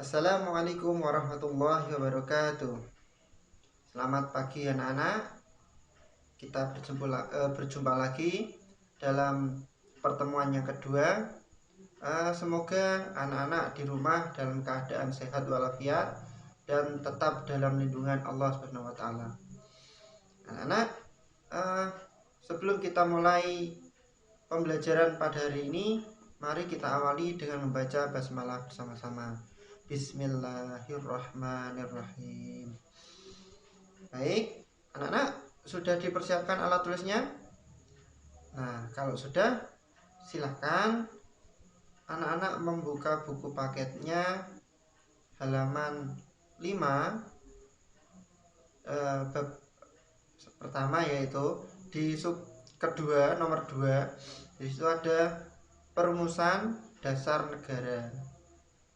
Assalamualaikum warahmatullahi wabarakatuh. Selamat pagi anak-anak. Kita berjumpa lagi dalam pertemuan yang kedua. Semoga anak-anak di rumah dalam keadaan sehat walafiat dan tetap dalam lindungan Allah Subhanahu wa taala. Anak-anak, sebelum kita mulai pembelajaran pada hari ini, mari kita awali dengan membaca basmalah bersama-sama. Bismillahirrahmanirrahim. Baik, anak-anak sudah dipersiapkan alat tulisnya? Nah, kalau sudah, silakan anak-anak membuka buku paketnya halaman 5 bab pertama, yaitu di sub kedua nomor 2. Di situ ada perumusan dasar negara.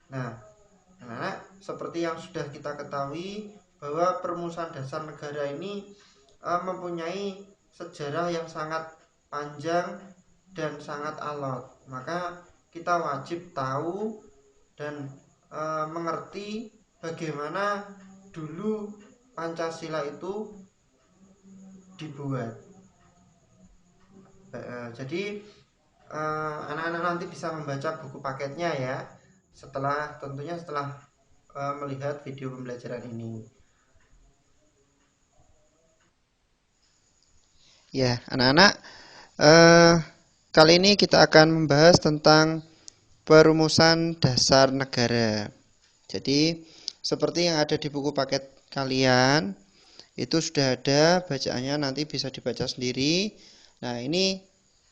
Nah, anak-anak, seperti yang sudah kita ketahui bahwa perumusan dasar negara ini mempunyai sejarah yang sangat panjang dan sangat alot. Maka kita wajib tahu dan mengerti bagaimana dulu Pancasila itu dibuat. Jadi anak-anak nanti bisa membaca buku paketnya ya, tentunya setelah melihat video pembelajaran ini. Ya, anak-anak, kali ini kita akan membahas tentang perumusan dasar negara. Jadi, seperti yang ada di buku paket kalian, itu sudah ada bacaannya, nanti bisa dibaca sendiri. Nah, ini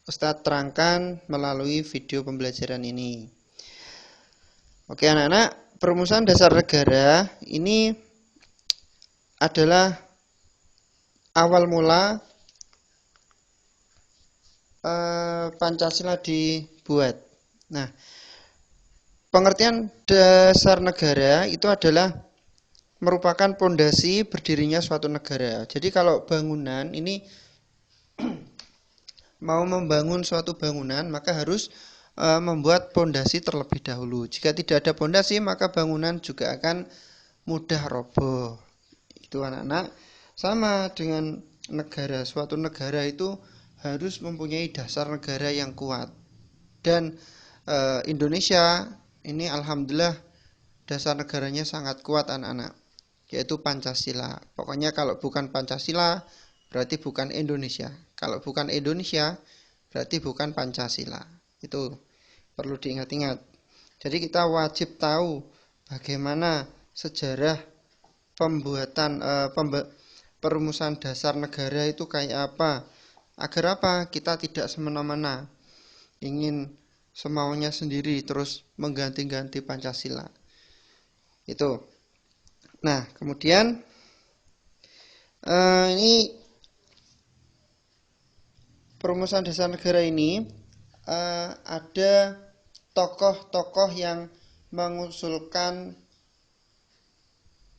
Ustadz terangkan melalui video pembelajaran ini. Oke anak-anak, perumusan dasar negara ini adalah awal mula Pancasila dibuat. Nah, pengertian dasar negara itu adalah merupakan pondasi berdirinya suatu negara. Jadi kalau bangunan ini mau membangun suatu bangunan, maka harus membuat pondasi terlebih dahulu. Jika tidak ada pondasi, maka bangunan juga akan mudah roboh. Itu anak-anak, sama dengan negara. Suatu negara itu harus mempunyai dasar negara yang kuat. Dan Indonesia ini alhamdulillah dasar negaranya sangat kuat anak-anak, yaitu Pancasila. Pokoknya kalau bukan Pancasila berarti bukan Indonesia. Kalau bukan Indonesia berarti bukan Pancasila. Itu perlu diingat-ingat. Jadi kita wajib tahu bagaimana sejarah pembuatan perumusan dasar negara itu kayak apa. Agar apa? Kita tidak semena-mena ingin semaunya sendiri terus mengganti-ganti Pancasila. Itu. Nah, kemudian ini perumusan dasar negara ini ada tokoh-tokoh yang mengusulkan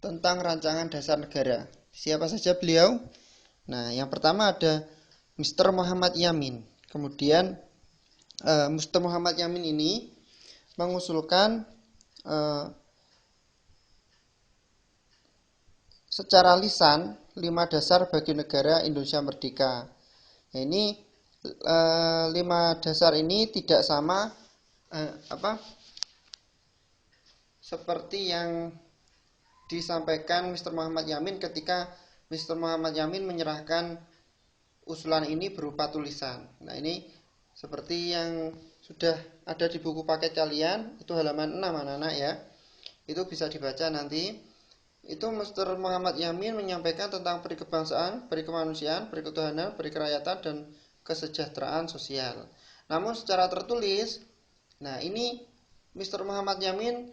tentang rancangan dasar negara. Siapa saja beliau? Nah, yang pertama ada Mr. Muhammad Yamin. Kemudian Mr. Muhammad Yamin ini mengusulkan secara lisan 5 dasar bagi negara Indonesia merdeka. Nah, ini 5 dasar ini tidak sama seperti yang disampaikan Mr. Muhammad Yamin ketika Mr. Muhammad Yamin menyerahkan usulan ini berupa tulisan. Nah, ini seperti yang sudah ada di buku paket kalian, itu halaman 6 anak-anak ya. Itu bisa dibaca nanti. Itu Mr. Muhammad Yamin menyampaikan tentang perikebangsaan, perikemanusiaan, periketuhanan, perikerakyatan, dan kesejahteraan sosial. Namun secara tertulis, nah ini Mr. Muhammad Yamin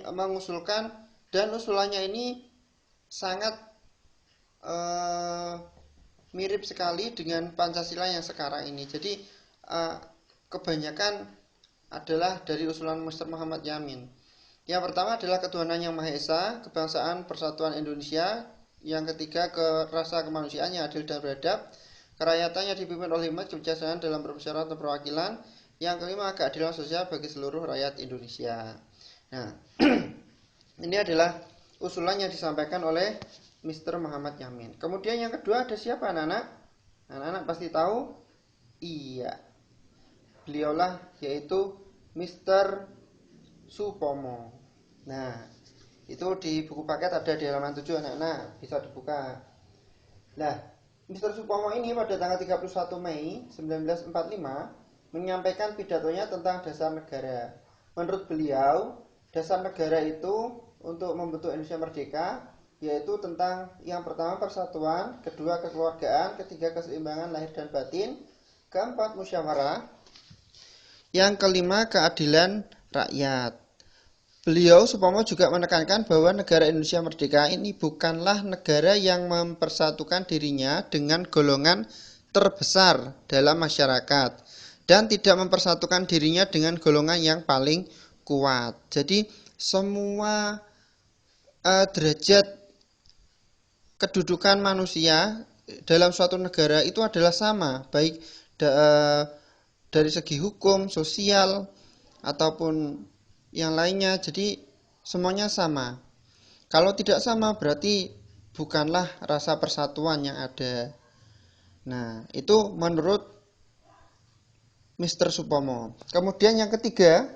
mengusulkan, dan usulannya ini sangat mirip sekali dengan Pancasila yang sekarang ini. Jadi kebanyakan adalah dari usulan Mr. Muhammad Yamin. Yang pertama adalah ketuhanan yang Maha Esa, kebangsaan persatuan Indonesia. Yang ketiga, rasa kemanusiaan yang adil dan beradab. Kerayaatannya dipimpin oleh hikmat kebijaksanaan dalam permusyawaratan dan perwakilan. Yang kelima, keadilan sosial bagi seluruh rakyat Indonesia. Nah, Ini adalah usulan yang disampaikan oleh Mr. Muhammad Yamin. Kemudian yang kedua ada siapa anak-anak? Anak-anak pasti tahu? Iya. Beliaulah yaitu Mr. Supomo. Nah, itu di buku paket ada di halaman 7 anak-anak, bisa dibuka. Nah, Mr. Supomo ini pada tanggal 31 Mei 1945 menyampaikan pidatonya tentang dasar negara. Menurut beliau, dasar negara itu untuk membentuk Indonesia merdeka yaitu tentang yang pertama persatuan, kedua kekeluargaan, ketiga keseimbangan lahir dan batin, keempat musyawarah, yang kelima keadilan rakyat. Beliau Supomo juga menekankan bahwa negara Indonesia merdeka ini bukanlah negara yang mempersatukan dirinya dengan golongan terbesar dalam masyarakat dan tidak mempersatukan dirinya dengan golongan yang paling kuat. Jadi semua derajat kedudukan manusia dalam suatu negara itu adalah sama, baik dari segi hukum, sosial, ataupun yang lainnya. Jadi semuanya sama. Kalau tidak sama berarti bukanlah rasa persatuan yang ada. Nah, itu menurut Mr. Supomo. Kemudian yang ketiga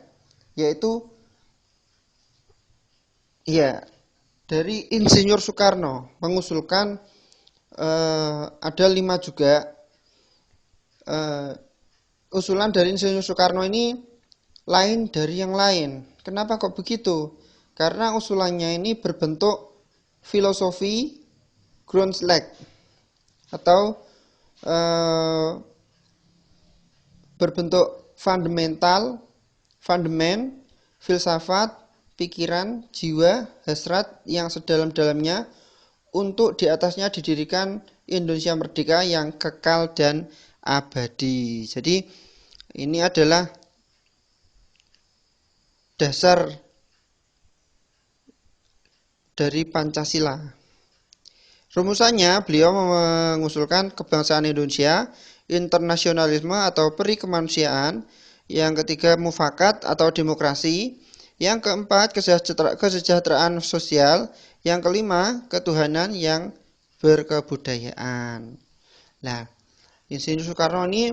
yaitu dari Insinyur Soekarno mengusulkan ada 5 juga usulan dari Insinyur Soekarno ini lain dari yang lain. Kenapa kok begitu? Karena usulannya ini berbentuk filosofi Grundslag atau berbentuk fundament, filsafat, pikiran, jiwa, hasrat yang sedalam-dalamnya untuk di atasnya didirikan Indonesia merdeka yang kekal dan abadi. Jadi ini adalah dasar dari Pancasila. Rumusannya beliau mengusulkan kebangsaan Indonesia, internasionalisme atau peri kemanusiaan, yang ketiga mufakat atau demokrasi, yang keempat kesejahteraan sosial, yang kelima ketuhanan yang berkebudayaan. Nah, Insinyur Soekarno ini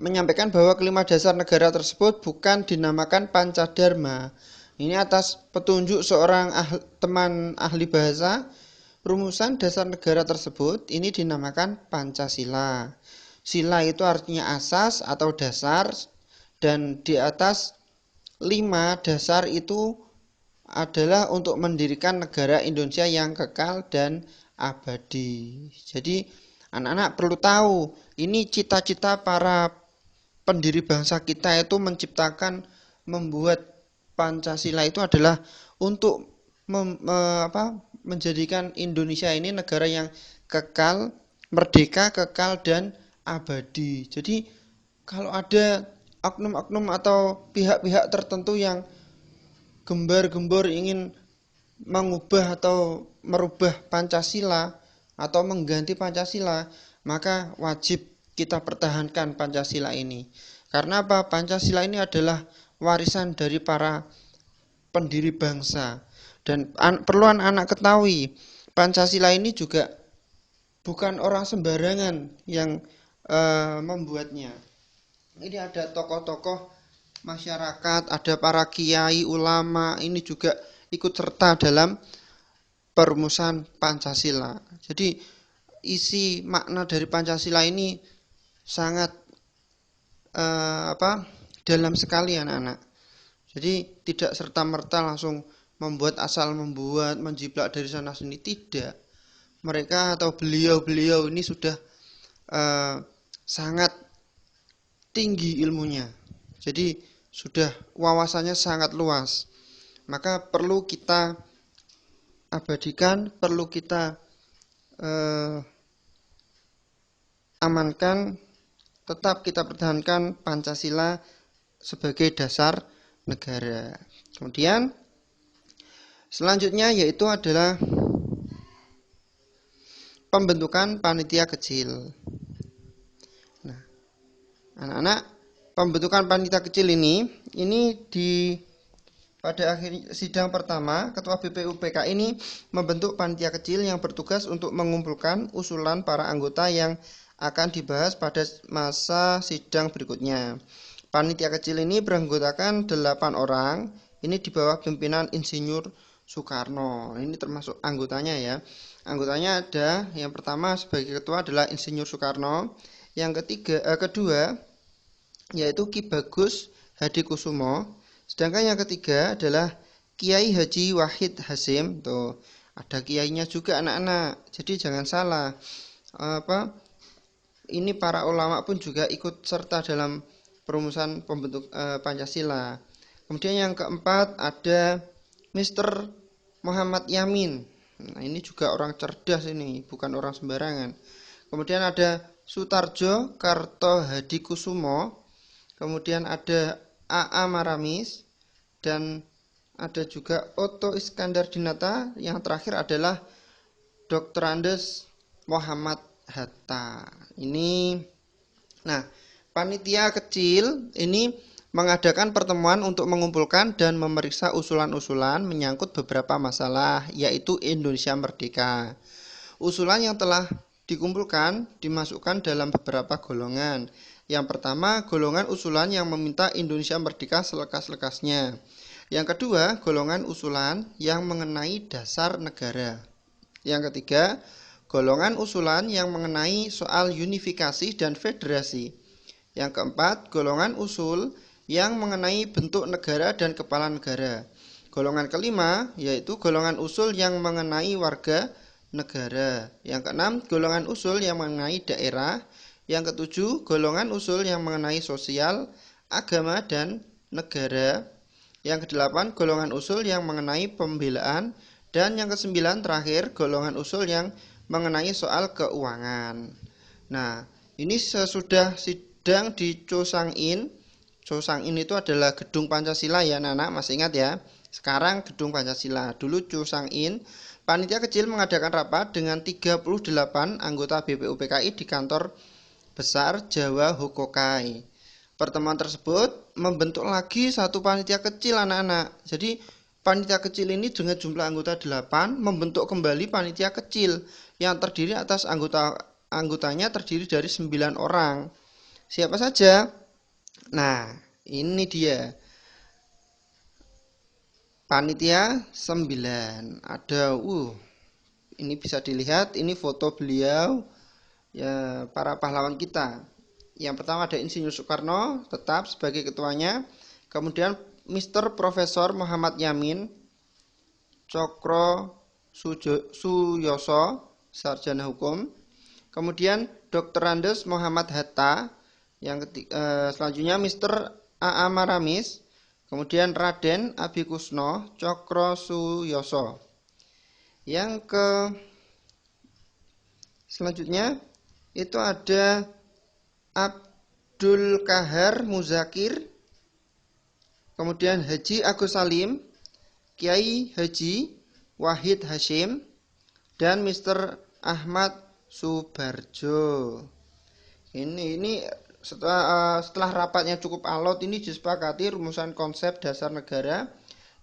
menyampaikan bahwa kelima dasar negara tersebut bukan dinamakan Pancadharma. Ini atas petunjuk seorang teman ahli bahasa, rumusan dasar negara tersebut ini dinamakan Pancasila. Sila itu artinya asas atau dasar, dan di atas 5 dasar itu adalah untuk mendirikan negara Indonesia yang kekal dan abadi. Jadi anak-anak perlu tahu, ini cita-cita para pendiri bangsa kita itu membuat Pancasila itu adalah untuk menjadikan Indonesia ini negara yang kekal, merdeka, kekal, dan abadi. Jadi kalau ada oknum-oknum atau pihak-pihak tertentu yang gembar-gembor ingin mengubah atau merubah Pancasila atau mengganti Pancasila, maka wajib kita pertahankan Pancasila ini. Karena apa? Pancasila ini adalah warisan dari para pendiri bangsa. Dan perlu anak-anak ketahui, Pancasila ini juga bukan orang sembarangan yang membuatnya. Ini ada tokoh-tokoh masyarakat, ada para kiai, ulama, ini juga ikut serta dalam perumusan Pancasila. Jadi isi makna dari Pancasila ini sangat dalam sekali anak-anak. Jadi tidak serta-merta langsung asal membuat, menjiplak dari sana sini, tidak. Mereka atau beliau-beliau ini sudah sangat tinggi ilmunya. Jadi sudah wawasannya sangat luas. Maka perlu kita abadikan, perlu kita amankan, tetap kita pertahankan Pancasila sebagai dasar negara. Kemudian selanjutnya yaitu adalah pembentukan panitia kecil. Nah, anak-anak, pembentukan panitia kecil ini pada akhir sidang pertama, Ketua BPUPK ini membentuk panitia kecil yang bertugas untuk mengumpulkan usulan para anggota yang akan dibahas pada masa sidang berikutnya. Panitia kecil ini beranggotakan 8 orang, ini di bawah pimpinan Insinyur Soekarno. Ini termasuk anggotanya ya. Anggotanya ada, yang pertama sebagai ketua adalah Insinyur Soekarno, yang kedua yaitu Ki Bagus Hadikusumo. Sedangkan yang ketiga adalah Kiai Haji Wahid Hasyim. Tuh, ada kiainya juga anak-anak. Jadi jangan salah. Ini para ulama pun juga ikut serta dalam perumusan pembentuk Pancasila. Kemudian yang keempat ada Mr. Muhammad Yamin. Nah, ini juga orang cerdas ini, bukan orang sembarangan. Kemudian ada Sutarjo Kartohadikusumo. Kemudian ada A.A. Maramis, dan ada juga Otto Iskandar Dinata. Yang terakhir adalah Dr. Andes Muhammad Hatta. Nah, panitia kecil ini mengadakan pertemuan untuk mengumpulkan dan memeriksa usulan-usulan menyangkut beberapa masalah, yaitu Indonesia Merdeka. Usulan yang telah dikumpulkan dimasukkan dalam beberapa golongan. Yang pertama, golongan usulan yang meminta Indonesia merdeka selekas-lekasnya. Yang kedua, golongan usulan yang mengenai dasar negara. Yang ketiga, golongan usulan yang mengenai soal unifikasi dan federasi. Yang keempat, golongan usul yang mengenai bentuk negara dan kepala negara. Golongan kelima, yaitu golongan usul yang mengenai warga negara. Yang keenam, golongan usul yang mengenai daerah. Yang ketujuh, golongan usul yang mengenai sosial, agama, dan negara. Yang kedelapan, golongan usul yang mengenai pembelaan. Dan yang kesembilan terakhir, golongan usul yang mengenai soal keuangan. Nah, ini sesudah sidang di Chosang-in. Chosang-in itu adalah gedung Pancasila ya anak-anak, masih ingat ya? Sekarang gedung Pancasila, dulu Chosang-in. Panitia kecil mengadakan rapat dengan 38 anggota BPUPKI di kantor besar Jawa Hokokai. Pertemuan tersebut membentuk lagi satu panitia kecil anak-anak. Jadi panitia kecil ini dengan jumlah anggota 8 membentuk kembali panitia kecil yang terdiri atas anggotanya terdiri dari 9 orang. Siapa saja? Nah, ini dia. Panitia 9. Ada ini bisa dilihat, ini foto beliau ya, para pahlawan kita. Yang pertama ada Insinyur Soekarno tetap sebagai ketuanya, kemudian Mr. Profesor Muhammad Yamin, Cokro Suyoso, sarjana hukum, kemudian Dr. Andes Muhammad Hatta, yang selanjutnya Mr. A.A. Maramis, kemudian Raden Abikusno Cokro Suyoso. Selanjutnya itu ada Abdul Kahar Muzakir, kemudian Haji Agus Salim, Kiai Haji Wahid Hasyim, dan Mr. Ahmad Subarjo. Ini setelah rapatnya cukup alot, ini disepakati rumusan konsep dasar negara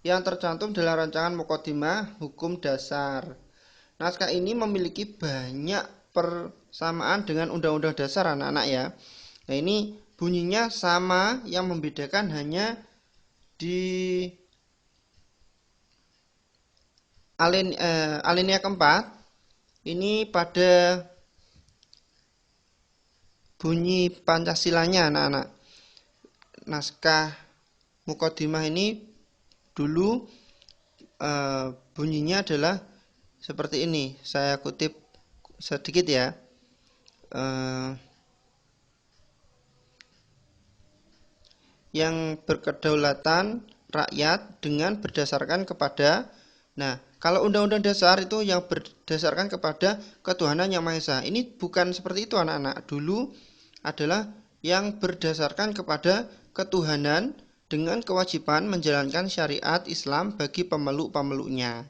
yang tercantum dalam rancangan Mukadimah Hukum Dasar. Naskah ini memiliki banyak persamaan dengan Undang-Undang Dasar anak-anak ya. Nah, ini bunyinya sama, yang membedakan hanya di alinea keempat. Ini pada bunyi Pancasilanya anak-anak. Naskah Mukadimah ini dulu bunyinya adalah seperti ini. Saya kutip sedikit ya. Yang berkedaulatan rakyat dengan berdasarkan kepada, nah kalau Undang-Undang Dasar itu yang berdasarkan kepada ketuhanan yang Maha Esa. Ini bukan seperti itu anak-anak. Dulu adalah yang berdasarkan kepada ketuhanan dengan kewajiban menjalankan syariat Islam bagi pemeluk-pemeluknya.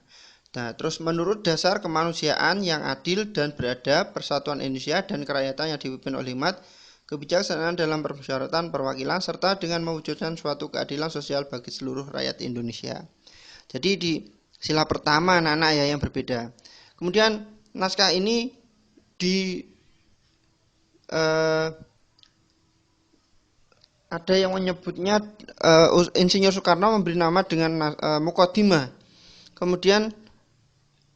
Nah, terus menurut dasar kemanusiaan yang adil dan beradab, persatuan Indonesia dan kerakyatan yang dipimpin oleh hikmat, kebijaksanaan dalam permusyawaratan perwakilan, serta dengan mewujudkan suatu keadilan sosial bagi seluruh rakyat Indonesia. Jadi di sila pertama anak-anak ya yang berbeda. Kemudian naskah ini ada yang menyebutnya Insinyur Soekarno memberi nama dengan Mukodimah. Kemudian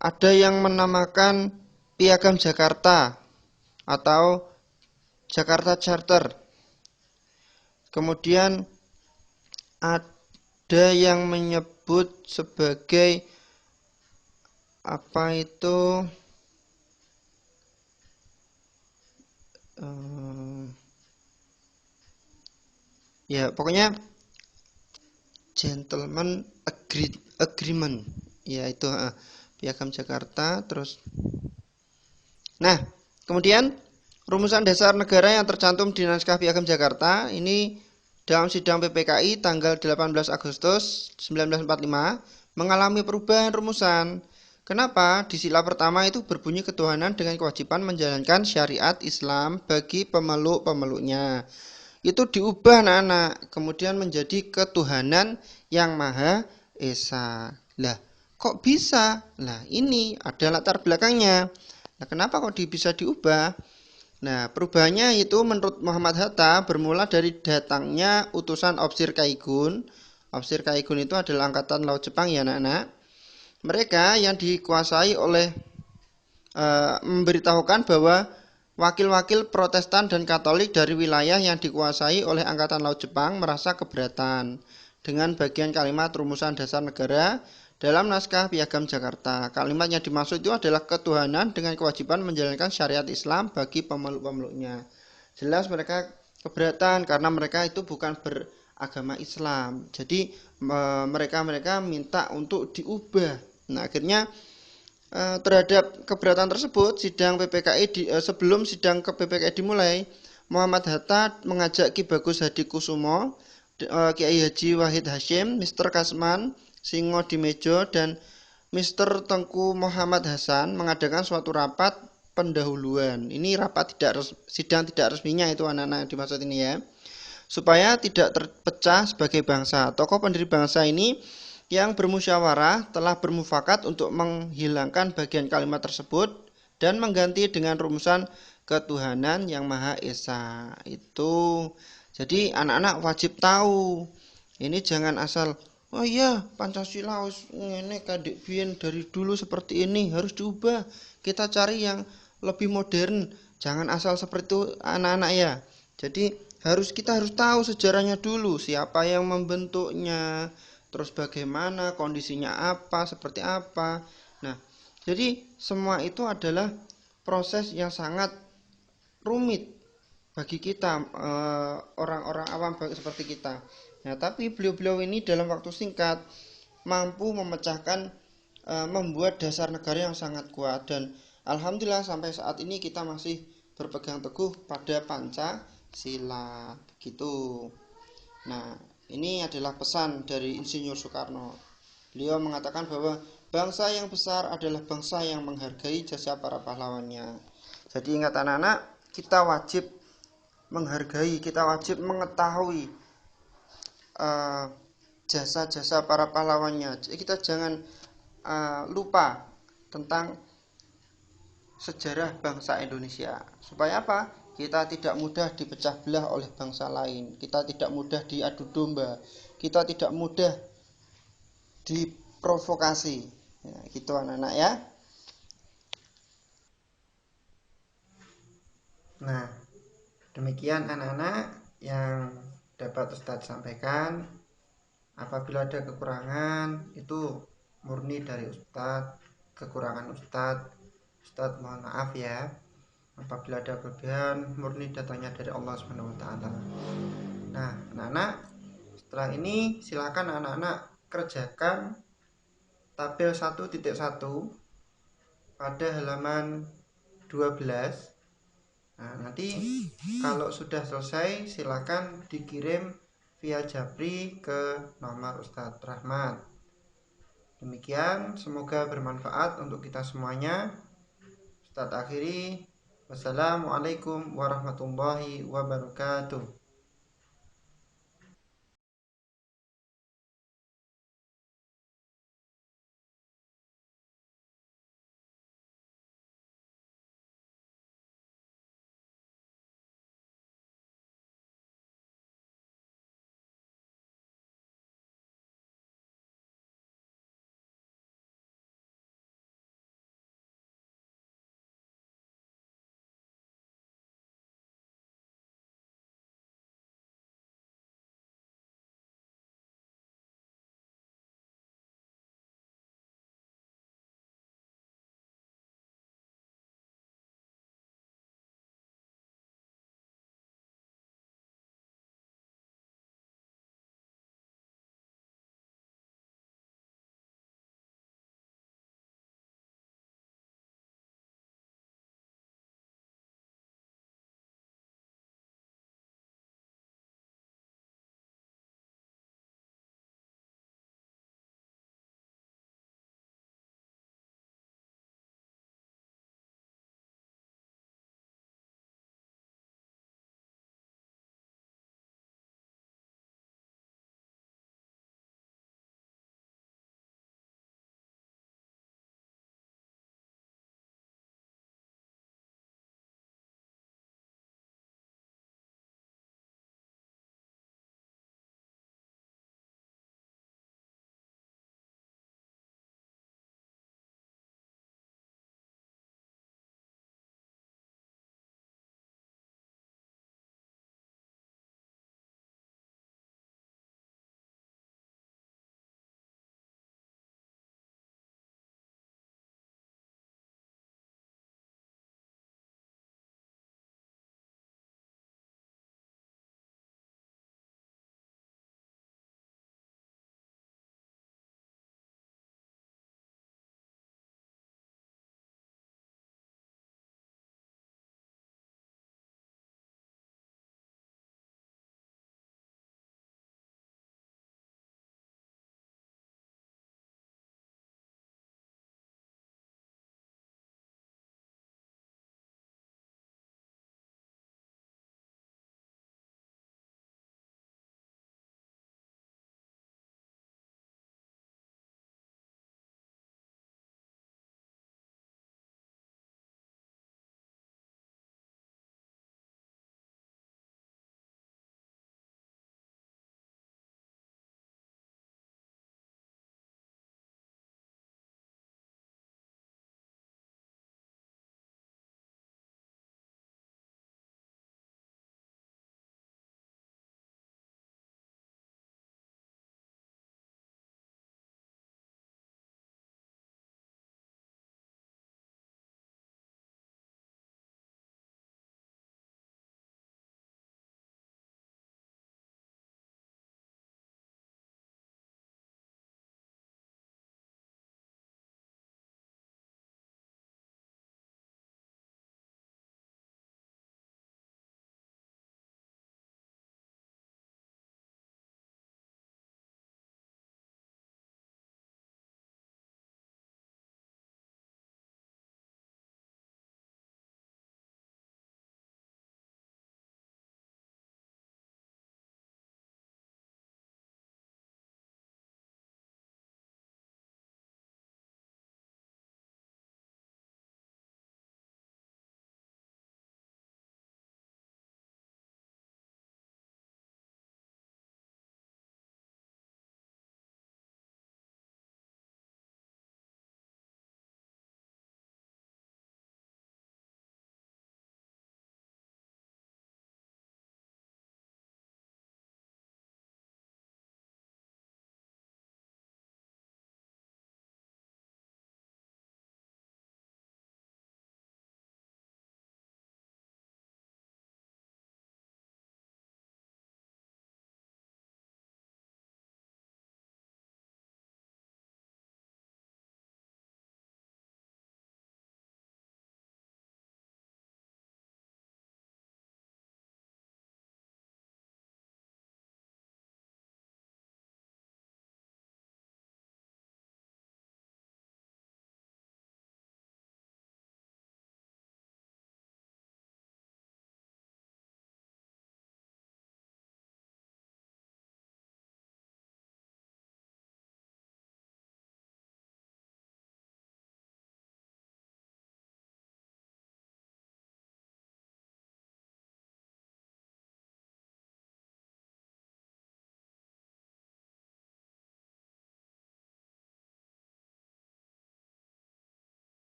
ada yang menamakan Piagam Jakarta atau Jakarta Charter. Kemudian ada yang menyebut sebagai apa itu ya pokoknya Gentleman Agreement, ya itu Piagam Jakarta. Terus nah kemudian rumusan dasar negara yang tercantum di naskah Piagam Jakarta ini dalam sidang PPKI tanggal 18 Agustus 1945 mengalami perubahan rumusan. Kenapa? Di sila pertama itu berbunyi ketuhanan dengan kewajiban menjalankan syariat Islam bagi pemeluk-pemeluknya. Itu diubah anak-anak, kemudian menjadi ketuhanan yang Maha Esa. Lah, kok bisa? Nah, ini ada latar belakangnya. Nah, kenapa kok bisa diubah? Nah, perubahannya itu menurut Muhammad Hatta bermula dari datangnya utusan Opsir Kaigun. Opsir Kaigun itu adalah angkatan laut Jepang ya anak-anak. Mereka yang dikuasai oleh memberitahukan bahwa wakil-wakil Protestan dan Katolik dari wilayah yang dikuasai oleh angkatan laut Jepang merasa keberatan dengan bagian kalimat rumusan dasar negara dalam naskah Piagam Jakarta. Kalimat yang dimaksud itu adalah ketuhanan dengan kewajiban menjalankan syariat Islam bagi pemeluk-pemeluknya. Jelas mereka keberatan karena mereka itu bukan beragama Islam. Jadi mereka minta untuk diubah. Nah, akhirnya terhadap keberatan tersebut, sidang PPKI sebelum sidang ke PPKI dimulai, Muhammad Hatta mengajak Ki Bagus Hadi Kusumo, Kiai Haji Wahid Hashim, Mr. Kasman Singo Dimejo, dan Mr. Tengku Muhammad Hasan mengadakan suatu rapat pendahuluan. Ini rapat sidang tidak resminya itu anak-anak dimaksud ini ya. Supaya tidak terpecah sebagai bangsa. Tokoh pendiri bangsa ini yang bermusyawarah telah bermufakat untuk menghilangkan bagian kalimat tersebut dan mengganti dengan rumusan ketuhanan yang Maha Esa. Itu. Jadi anak-anak wajib tahu. Ini jangan asal oh iya, Pancasila ini kadek biyen dari dulu seperti ini, harus diubah. Kita cari yang lebih modern. Jangan asal seperti itu anak-anak ya. Jadi kita harus tahu sejarahnya dulu, siapa yang membentuknya, terus bagaimana kondisinya apa, seperti apa. Nah, jadi semua itu adalah proses yang sangat rumit bagi kita orang-orang awam seperti kita. Nah, tapi beliau-beliau ini dalam waktu singkat mampu memecahkan, membuat dasar negara yang sangat kuat, dan alhamdulillah sampai saat ini kita masih berpegang teguh pada Pancasila begitu. Nah, ini adalah pesan dari Insinyur Soekarno. Beliau mengatakan bahwa bangsa yang besar adalah bangsa yang menghargai jasa para pahlawannya. Jadi ingat anak-anak, kita wajib menghargai, kita wajib mengetahui jasa-jasa para pahlawannya. Jadi kita jangan lupa tentang sejarah bangsa Indonesia. Supaya apa? Kita tidak mudah dipecah belah oleh bangsa lain. Kita tidak mudah diadu domba. Kita tidak mudah diprovokasi. Ya, gitu anak-anak ya. Nah, demikian anak-anak yang dapat Ustadz sampaikan. Apabila ada kekurangan itu murni dari Ustadz, kekurangan Ustadz mohon maaf ya. Apabila ada kelebihan murni datangnya dari Allah Subhanahu wa taala. Nah, anak-anak, setelah ini silakan anak-anak kerjakan tabel 1.1 pada halaman 12. Nah, nanti kalau sudah selesai silakan dikirim via Japri ke nomor Ustadz Rahmat. Demikian, semoga bermanfaat untuk kita semuanya. Ustadz akhiri, Wassalamualaikum warahmatullahi wabarakatuh.